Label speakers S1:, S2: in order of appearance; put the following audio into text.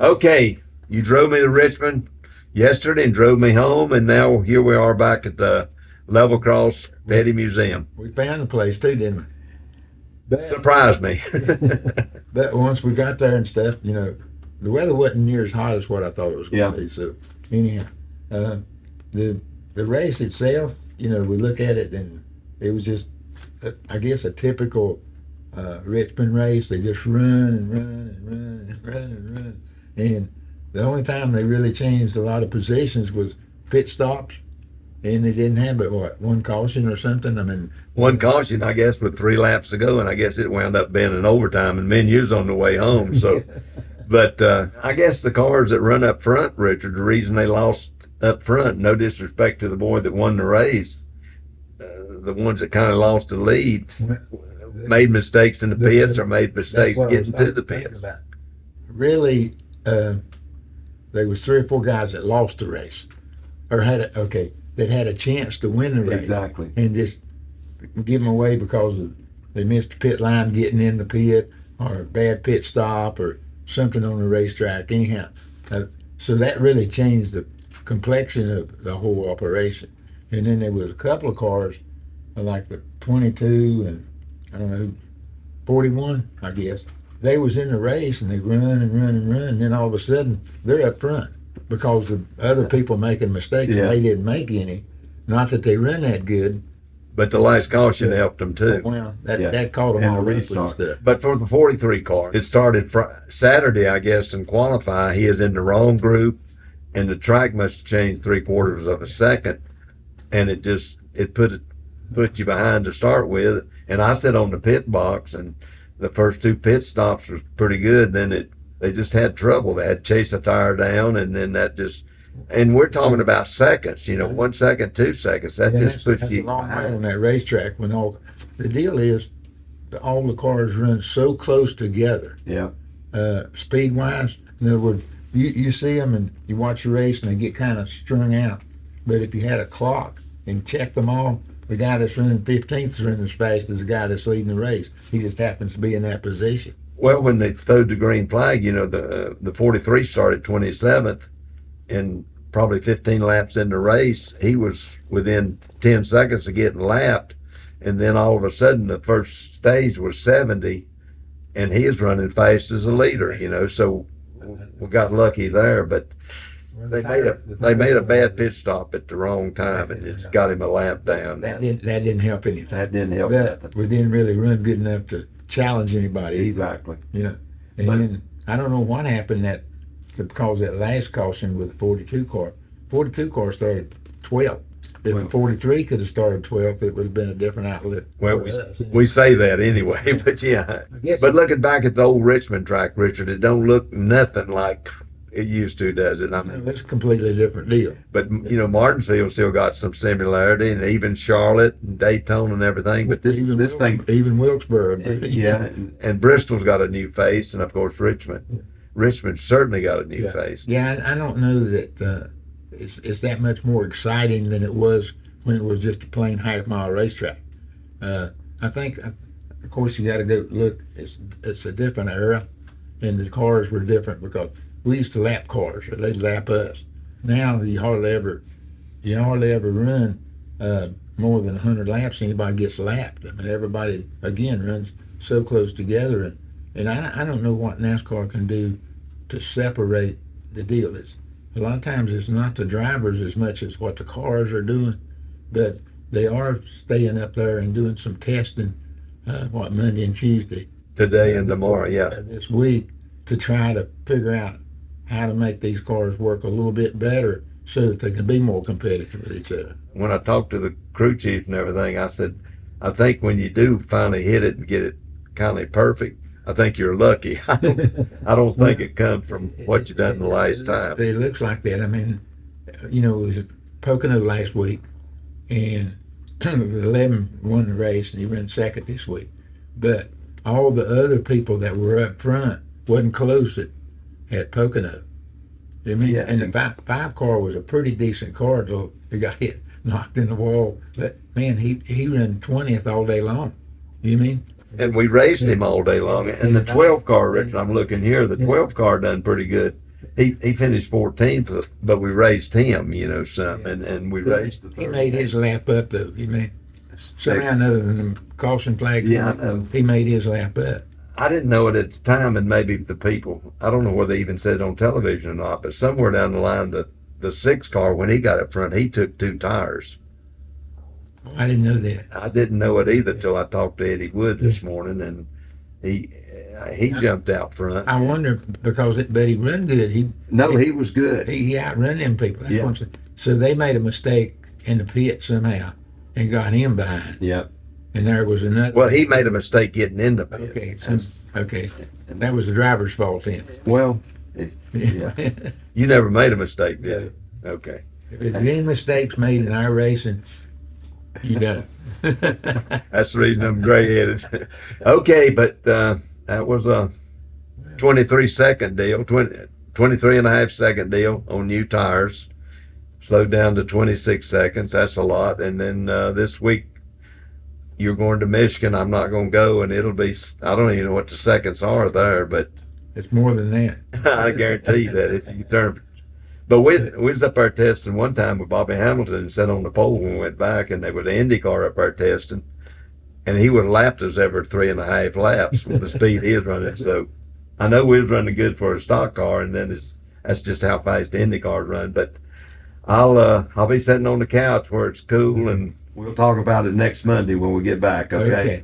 S1: Okay, you drove me to Richmond yesterday and drove me home, and now here we are back at the Level Cross PettyMuseum.
S2: We found the place too, didn't we? But,
S1: Surprised me.
S2: but once we got there and stuff, you know, the weather wasn't near as hot as what I thought it was going to be. So anyhow, the race itself, you know, we look at it and it was just, I guess, a typical Richmond race. They just run and run and run and run and run. And the only time they really changed a lot of positions was pit stops. And they didn't have but what, one caution or something? I mean,
S1: one caution, I guess, with 3 laps to go, and I guess it wound up being an overtime, and Menu's on the way home. So, but I guess the cars that run up front, Richard, the reason they lost up front, no disrespect to the boy that won the race, the ones that kind of lost the lead, made mistakes in the pits or made mistakes getting to the pits.
S2: Really, there was 3 or 4 guys that lost the race, or that had a chance to win the race.
S1: Exactly.
S2: And just give them away because they missed the pit line getting in the pit, or a bad pit stop, or something on the racetrack. Anyhow, so that really changed the complexion of the whole operation. And then there was a couple of cars, like the 22 and I don't know, 41, I guess. They was in the race and they run and run and run, and then all of a sudden they're up front because of other people making mistakes. And they didn't make any. Not that they run that good.
S1: But the last caution helped them too.
S2: Well, that caught them all up and stuff.
S1: But for the 43 car, it started Saturday, I guess, in qualify. He is in the wrong group, and the track must have changed 3/4 of a second, and it put you behind to start with. And I sat on the pit box, and the first 2 pit stops was pretty good. Then they just had trouble. They had to chase a tire down, and then and we're talking about seconds, you know, 1 second, 2 seconds. That just puts you
S2: a long way
S1: behind.
S2: on that racetrack. The deal is, all the cars run so close together.
S1: Yeah.
S2: Speed wise, in other words, you see them and you watch the race and they get kind of strung out. But if you had a clock and checked them all, the guy that's running 15th is running as fast as the guy that's leading the race. He just happens to be in that position.
S1: Well, when they throwed the green flag, you know, the 43 started 27th, and probably 15 laps in the race, he was within 10 seconds of getting lapped. And then all of a sudden, the first stage was 70, and he is running fast as a leader, you know. So we got lucky there, but they made a bad pit stop at the wrong time, and it got him a lap down.
S2: That didn't help anything.
S1: That didn't help.
S2: But we didn't really run good enough to challenge anybody.
S1: Exactly.
S2: You know, and then I don't know what happened because that last caution with the 42 car. 42 car started 12th. If the 43 could have started 12th, it would have been a different outlet.
S1: Well, we say that anyway, but yeah. But looking back at the old Richmond track, Richard, it don't look nothing like it used to, does it? I mean,
S2: it's a completely different deal.
S1: But, you know, Martinsville still got some similarity, and even Charlotte and Daytona and everything. But this thing,
S2: even Wilkesboro.
S1: Yeah, and Bristol's got a new face, and of course Richmond. Richmond certainly got a new face.
S2: Yeah, I don't know that it's that much more exciting than it was when it was just a plain half-mile racetrack. I think, of course, you got to go look. It's a different era, and the cars were different because we used to lap cars, or they'd lap us. Now you hardly ever run more than 100 laps. Anybody gets lapped. I mean, everybody again runs so close together, and I don't know what NASCAR can do to separate the deal. A lot of times it's not the drivers as much as what the cars are doing, but they are staying up there and doing some testing, Monday and Tuesday.
S1: Today and tomorrow, yeah.
S2: This week, to try to figure out how to make these cars work a little bit better so that they can be more competitive with each other.
S1: When I talked to the crew chief and everything, I said, I think when you do finally hit it and get it kind of perfect, I think you're lucky. I don't think it comes from what you done the last time.
S2: It looks like that. I mean, you know, it was at Pocono last week, and 11 won the race, and he ran second this week. But all the other people that were up front wasn't close at Pocono. I mean, and the five car was a pretty decent car until he got knocked in the wall. But man, he ran 20th all day long. You mean?
S1: And we raced him all day long. And the 12 car, Richard, I'm looking here, the 12 car done pretty good. he finished 14th, but we raised him, you know, some, and we raised the
S2: He
S1: third.
S2: made his lap up though. He made somehow or another than the caution flag.
S1: Yeah, I know.
S2: He made his lap up.
S1: I didn't know it at the time, and maybe the people, I don't know whether they even said it on television or not, but somewhere down the line, the 6 car, when he got up front, he took 2 tires.
S2: I didn't know that.
S1: I didn't know it either till I talked to Eddie Wood this morning, and he jumped out front.
S2: I wonder because but he run good.
S1: No, he was good.
S2: He outrun them people. That's
S1: Yeah.
S2: what I'm saying. So they made a mistake in the pit somehow and got him behind.
S1: Yep.
S2: And there was another.
S1: Well, he made a mistake getting in the pit.
S2: Okay. Okay. That was the driver's fault then.
S1: Well, yeah. You never made a mistake, did you? Okay.
S2: If there's any mistakes made in our racing, you done it.
S1: That's the reason I'm gray-headed. Okay, but that was a 23-second deal, 23.5-second deal on new tires. Slowed down to 26 seconds. That's a lot. And then this week, you're going to Michigan. I'm not going to go, and it'll be, I don't even know what the seconds are there, but
S2: It's more than that.
S1: I guarantee you that if you turn. But we was up there testing one time with Bobby Hamilton and sat on the pole when we went back, and there was an Indy car up there testing, and he would have lapped us every 3.5 laps with the speed he was running. So I know we was running good for a stock car, and then that's just how fast the Indy cars run. But I'll be sitting on the couch where it's cool, and we'll talk about it next Monday when we get back. Okay.